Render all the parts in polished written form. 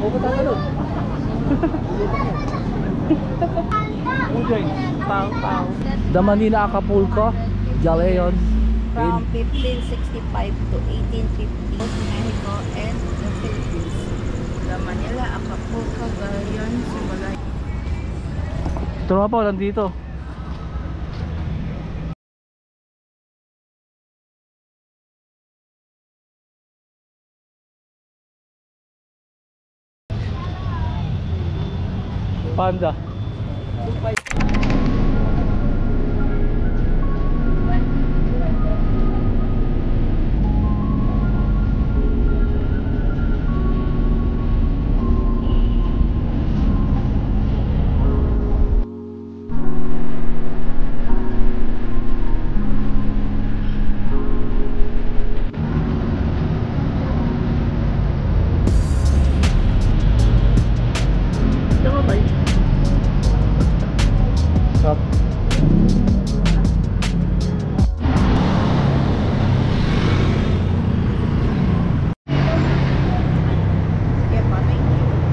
Huwag ka tatalon. Pau, pau. The Manila Acapulco, Jaleon. From 1565 to 1850, Mexico and the Philippines. The Manila Acapulco Galleon symbolize. Tropa, nandito. Panda. Stop.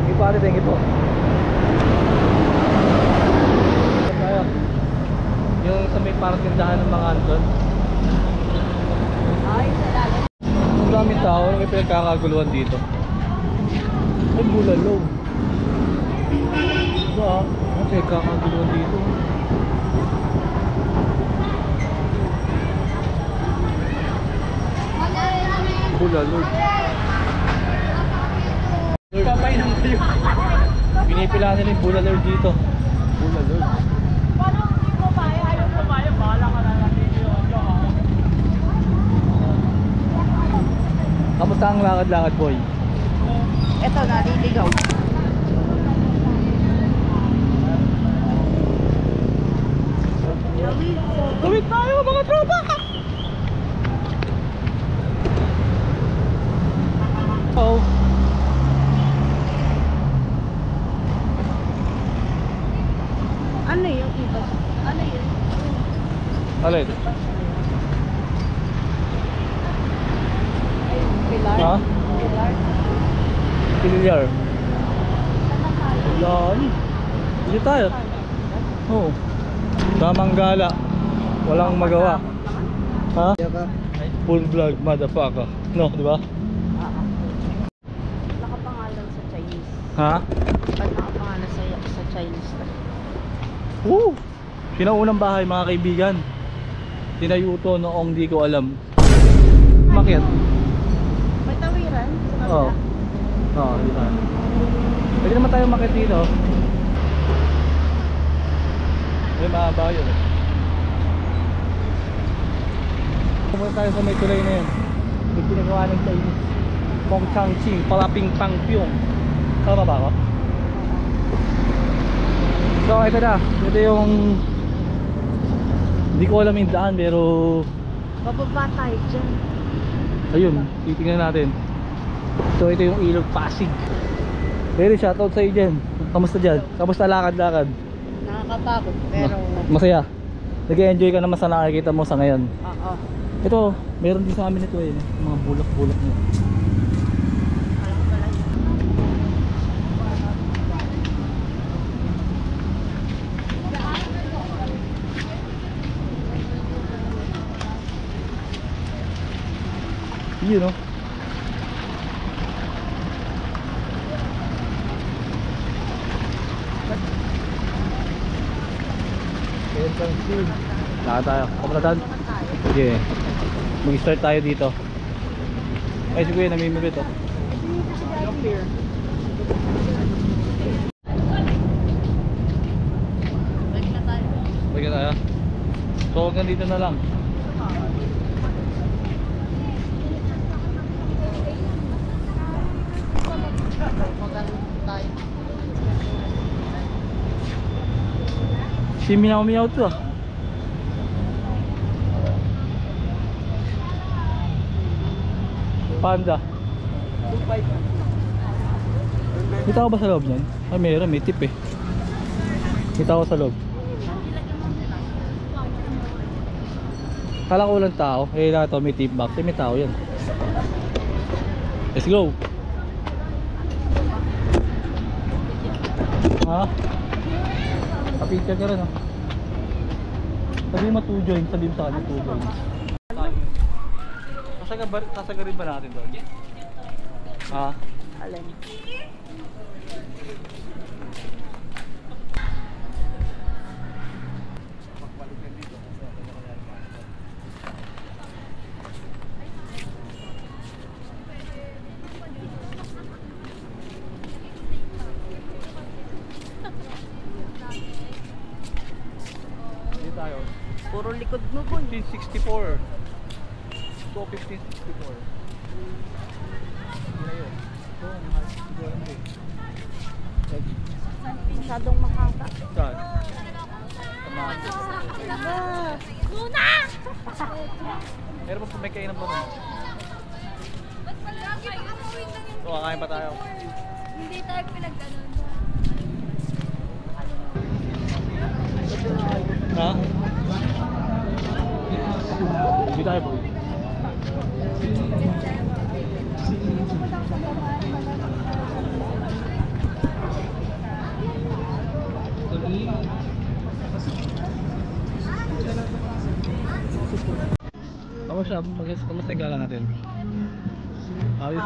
Sige pare, thank you po. Tayo. Yung sa may parang tindahan ng mga Anton. Ay, salamat. Ang daming tao, may pinagkakaguluhan dito. Ay, bulalo. Diba? May pinagkakaguluhan dito. Bulalo. Kapay ng kayo. Pinipila nila yung bulalo dito. Bulalo. Paano hindi mo pa? Ayaw mo pa? Bahala ka na natin yun. Kamusta ang lakad-lakad, boy? Ito, naliligaw. Tawid tayo mga tropa! Oh. Ano yung iba? Ano yun? Alin? Ay, pilar? Ha? Pilar? Pilyar. Yan. Dito tayo. Oo. Tamang gala. Walang magawa. Ha? Full vlog, motherfucker. No, di ba? Nakapangalan sa Chinese. Ha? Pag nakapangalan sa Chinese. Woo! Sinaunang bahay mga kaibigan. Tinayo ito noong di ko alam. Makit. May tawiran? Oo. Oo, di ba? Pwede naman tayo makit dito. May mahaba yun. Pumunta tayo sa may tulay na yun. Yung pinagawa ng Chinese. Pong Chang Ching, Palaping Pang Pyong. Tama ba ako? So ito na. Ito yung hindi ko alam yung daan pero Bababa tayo dyan. ayun, titingnan natin. So ito yung Ilog Pasig. Very shoutout sa iyo dyan. Kamusta dyan? Kamusta lakad-lakad? Nakakatakot pero Masaya. Nag-enjoy ka naman sa nakikita mo sa ngayon. oo. Ito, meron din sa amin ito eh, mga bulak-bulak niya. Alam pala yun. Yun, no? Lakad tayo. Kamunatan? Sige. Mag-start tayo dito. Ay, sige, namimibit oh. balik na tayo. Sige tayo. So, hanggang dito na lang. Magaling tayo. Si Miyaw to ah. Panda. Kita ko ba sa loob niyan? Ay meron, may tip eh. Kita ko sa loob. Kala ko walang tao. Eh lahat may tip box. Eh may tao yan. Let's go. Ha? Kapicture ka rin, oh. Sabihin mo 2 joints, sabihin mo sa kanya 2 joints. Sasagarin ba natin doon? Ha? Alin? Hindi tayo. Puro likod mo po. 1564. So 1564. Hindi na yun. So, mahal siguro hindi. Masyadong makaka. Saan? Tama. Luna! Meron pa may kainan pa rin. So, kakain pa tayo. Hindi tayo pinagganon. Ha? Hindi tayo po. Kamusta yung gala natin? Ayos.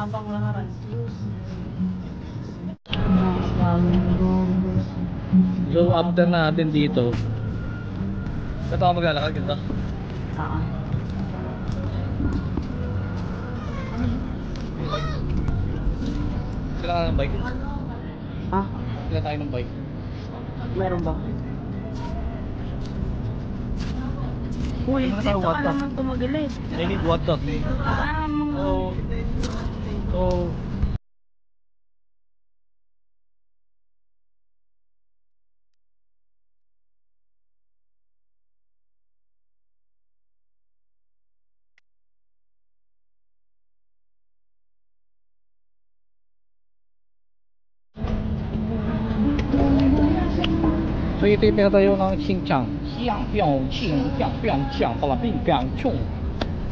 So after natin dito, ito ako maglalakad kita. Oo. Sila ka ng bike? Ha? Sila tayo ng bike? Meron ba? Uy, Ano dito tayo, ka what the? naman tumagilid. I need what the? So So ito yung pinatayo ng Xinjiang. Xiangpiang, Xinjiang, Xiang, Palaping, Piang, Chung.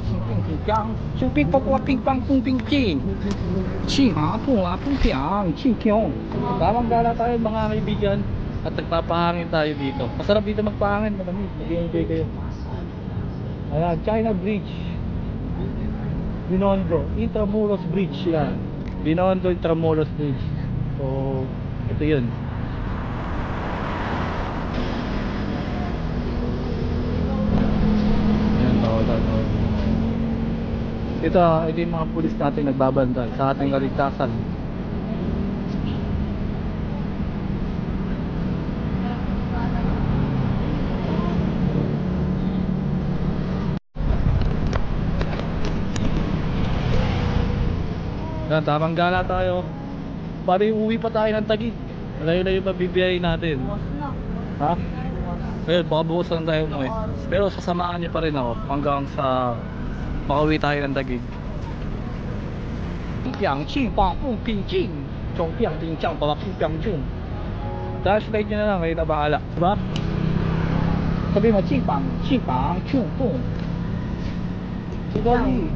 Xinjiang, Xinjiang, Palaping, Pang, Pung, Ping, Jing. Xinha, Pung, La, Pung, Piang, Xinjiang. Tamang gala tayo mga kaibigan. At nagpapahangin tayo dito. Masarap dito magpahangin, malamig. Mag-enjoy kayo. Ayan, China Bridge. Binondo, Intramuros Bridge yan. Binondo, Intramuros Bridge. So, ito yun. Ito yung mga pulis natin nagbabantay sa ating kaligtasan. Yan, tamang gala tayo. Bali uwi pa tayo ng Taguig. Malayo na yung mabibiyahin natin. Ha? Well, baka bukas lang tayo mo eh. Pero sasamahan niyo pa rin ako hanggang sa makauwi tayo ng Taguig. Piang Qing Pang Pung Ping Jing Chong Piang Ding Chang Pala Ping Piang Chung. Translate nyo na lang, kayo na bahala. Diba? Sabi mo Qing Pang Chung Pung Dali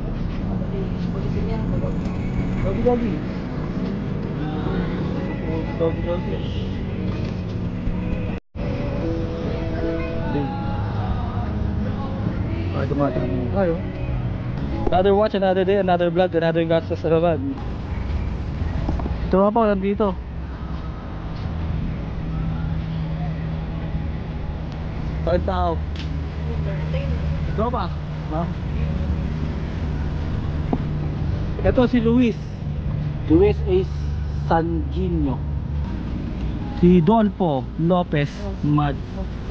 Dali Ay, dumating tayo. Another watch, another day, another vlog, another gastos sa naman. Ito nga po, nandito. Saan tao? Ito pa? Ha? Ito si Luis. Luis A. Sanginio. Si Dolfo Lopez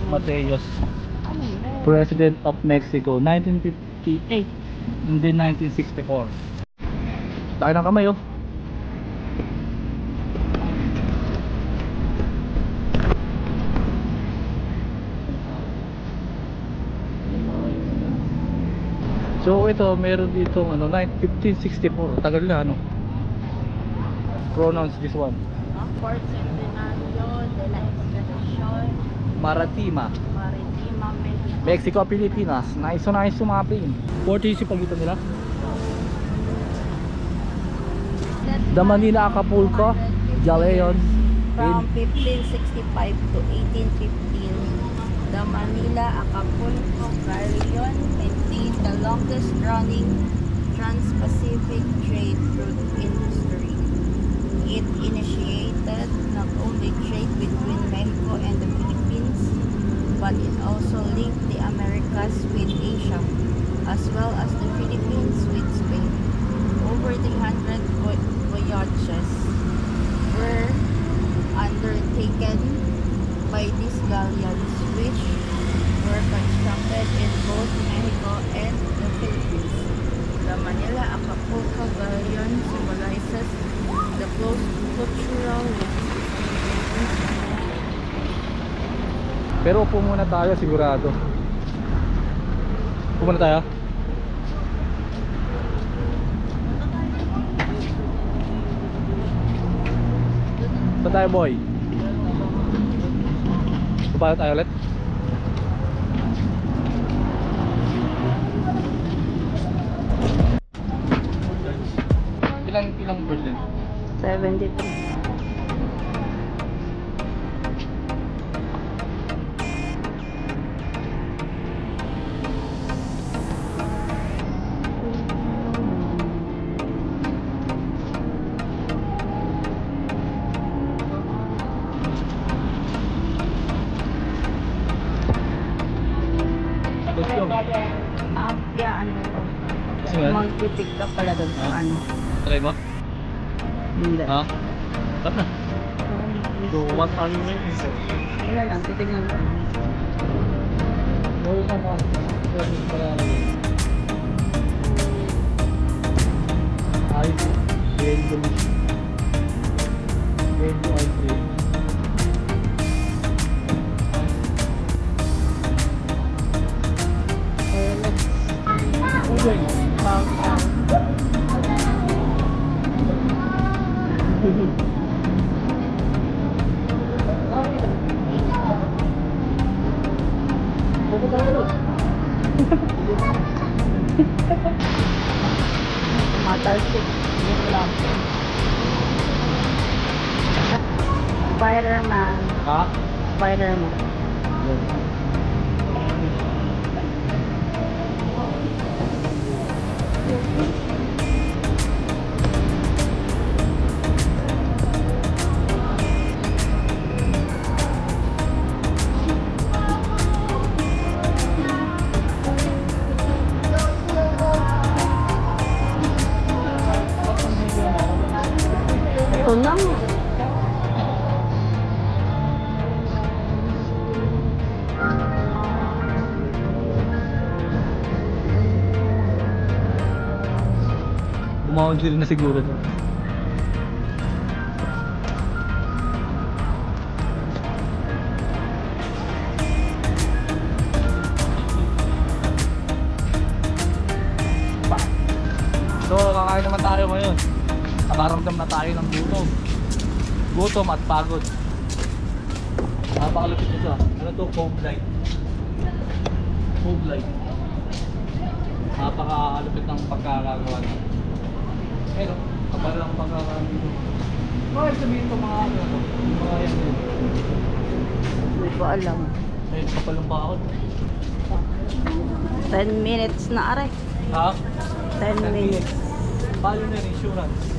Mateos, President of Mexico, 1958 and then 1964. Tayo ng kamay oh. So ito meron dito ano 1564. Tagal na ano. Pronounce this one. Port Centenario de la Expedición Maritima, Mexico, Pilipinas. Nice sumapin. 40 yung pagitan nila. The Manila Acapulco, Jaleon, from 1565 to 1815. The Manila-Acapulco Galleon maintained the longest-running trans-Pacific trade route in history. It initiated not only trade between Mexico and the Philippines, but it also linked the Americas with Asia, as well as the Philippines with Spain. Over 300 voyages were undertaken by these galleons, which were constructed in both Mexico and the Philippines. The Manila-Acapulco Galleon symbolizes the close cultural links. Pero upo muna tayo sigurado. Upo muna tayo. Saan tayo, boy? Baba tayo ulit. Ilang percent? 73. Let's go. Yeah, ano to? Kasi nga? Magpipick ka pala doon sa ano. Try mo? Hindi. Ha? Tap na. So, what are you making? Wala lang, titignan ko. Gawin ka na. Gawin ka na. Ayos. Gawin ko na. Gawin ko ay free. Okay. Matalsik. Yun lang. Spider-Man. Ha? Spider-Man. Ito lang. Bumawag sila na siguro to. So, kakain naman tayo ngayon. Nakaramdam na tayo ng gutom. Gutom at pagod. Napakalupit nito. Ano to? Cove light. Cove light. Napakalupit ng pagkakagawa na. Pero, kapal lang pagkakaroon dito. Bakit sabihin ito mga ano to? Mga yan din. Hindi ko alam. Ay, kapal ng bakod. 10 minutes na are. Ha? 10 minutes. Paano na yung insurance?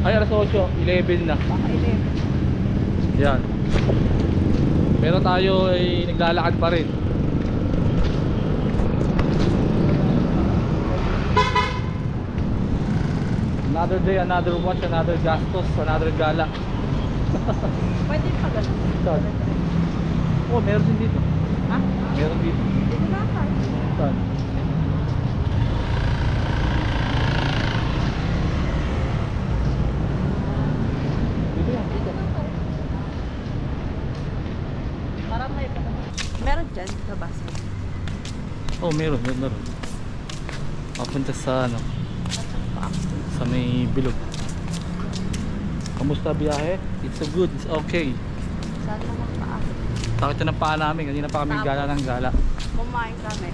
Ay, alas 8, 11 na. Baka 11. Yan. Pero tayo ay naglalakad pa rin. Another day, another watch, another gastos, another gala. Pwede pa ganun. Saan? Oh, meron din dito. Ha? Meron dito. Dito na tayo. Saan? Dito yan, dito. Parang may meron dyan sa basa. Oh, meron. Papunta sa ano, sa may bilog. Kamusta biyahe? It's so good, it's okay. Saan naman paa? Takot na ng paa namin, kanina pa kami gala ng gala. Kumain kami.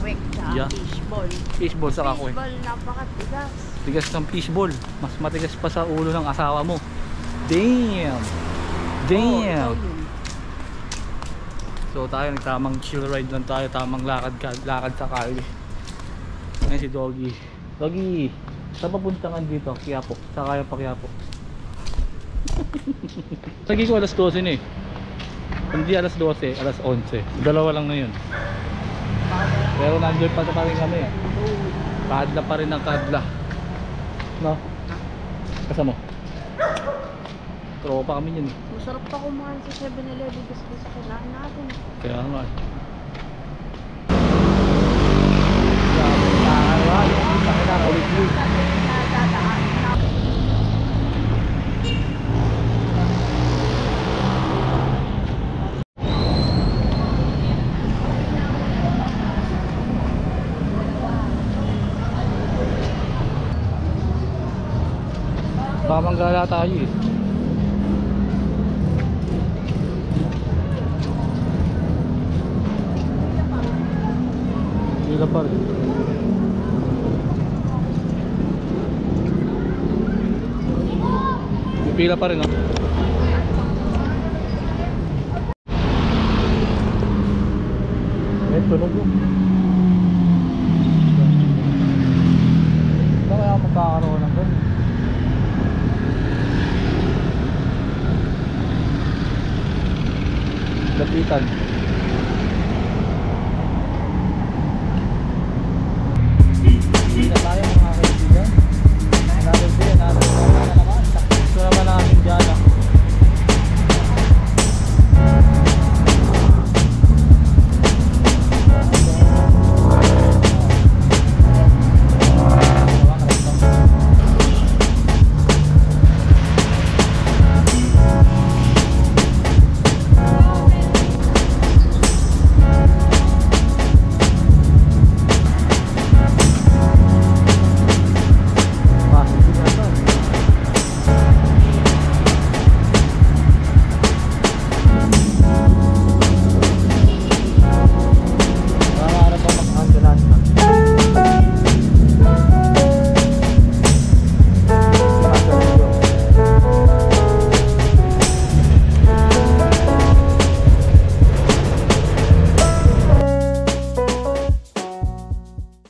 Quick. Yeah. Fishball. Fishball sa kakoy. Fishball, napakatigas. Tigas ng fishball. Mas matigas pa sa ulo ng asawa mo. Damn! Oh, Damn! ikaw yun. So tayo nagtamang chill ride lang tayo, tamang lakad sa kali. Ngayon si Doggy. Doggy, saan papuntangan dito? Quiapo. Saan kaya pa Quiapo? Lagi ko alas 12 na eh. Hindi alas 12, alas 11. Dalawa lang na yun. Pero nandiyo pa rin kami. Kadla pa rin ang kadla. No? Kasama mo? Tropa kami yun eh. Masarap pa kumain sa 7-Eleven kasi sa kailangan natin. Kaya nga. Pamanggala tayo eh. Pila pa rin. May pila pa rin oh. May tunog oh. Saan kaya magkakaroon ng ganun? Lapitan.